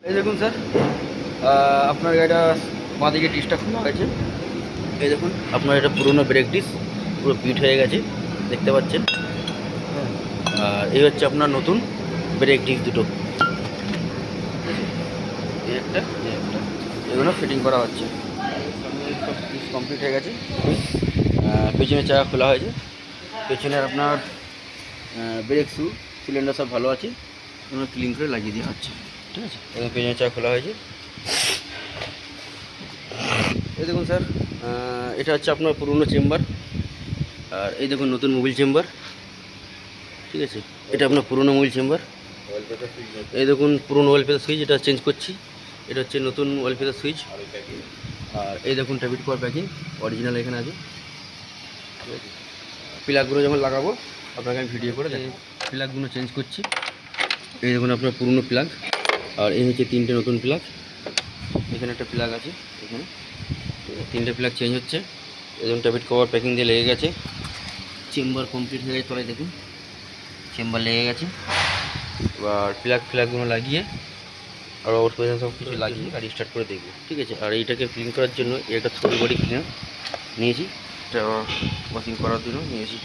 এই দেখুন স্যার, আপনার গাড়িটা বাঁদিকে ডিসটা খোলা হয়েছে। এই দেখুন আপনার এটা পুরনো ব্রেক ডিস, পুরো বিট হয়ে গেছে দেখতে পাচ্ছেন। হ্যাঁ, আর এই হচ্ছে আপনার নতুন ব্রেক ডিস দুটো, এই একটা এই একটা, এগুলো ফিটিং করা হচ্ছে। সব ডিস কমপ্লিট হয়ে গেছে। পেছনের চাকা খোলা হয়েছে, পেছনের আপনার ব্রেক শু সিলিন্ডার সব ভালো আছে, এগুলো ক্লিন করে লাগিয়ে দেওয়া হচ্ছে। ঠিক আছে, এবং পেছনের চাকা খোলা হয়েছে। এই দেখুন স্যার, এটা হচ্ছে আপনার পুরনো চেম্বার, আর এই দেখুন নতুন মোবিল চেম্বার। ঠিক আছে, এটা আপনার পুরনো মোবিল চেম্বার। এই দেখুন পুরনো ওয়েল প্রেসার সুইচ, এটা চেঞ্জ করছি। এটা হচ্ছে নতুন ওয়েল প্রেসার সুইচ। আর এই দেখুন ট্যাবিট কভার প্যাকিং অরিজিনাল এখানে আছে। ঠিক আছে, প্লাগগুলো যখন লাগাবো আপনাকে আমি ভিডিও করে দেখি। প্লাগগুলো চেঞ্জ করছি। এই দেখুন আপনার পুরনো প্লাগ, আর এই হচ্ছে তিনটে নতুন প্লাগ। এখানে একটা প্লাগ আছে, এখানে তিনটে প্লাগ চেঞ্জ হচ্ছে। এই ট্যাবিট কভার প্যাকিং দিয়ে লেগে গেছে। চেম্বার কমপ্লিট হয়ে গেছে, তলায় দেখুন চেম্বার লেগে গেছে। এবার প্লাগগুলো লাগিয়ে আর ওর পেছনে সব কিছু লাগিয়ে গাড়ি স্টার্ট করে দেখবো। ঠিক আছে, আর এইটাকে ক্লিন করার জন্য একটা থ্রোল বডি ক্লিনার নিয়েছি, এটা ওয়াশিং করার জন্য নিয়েছি।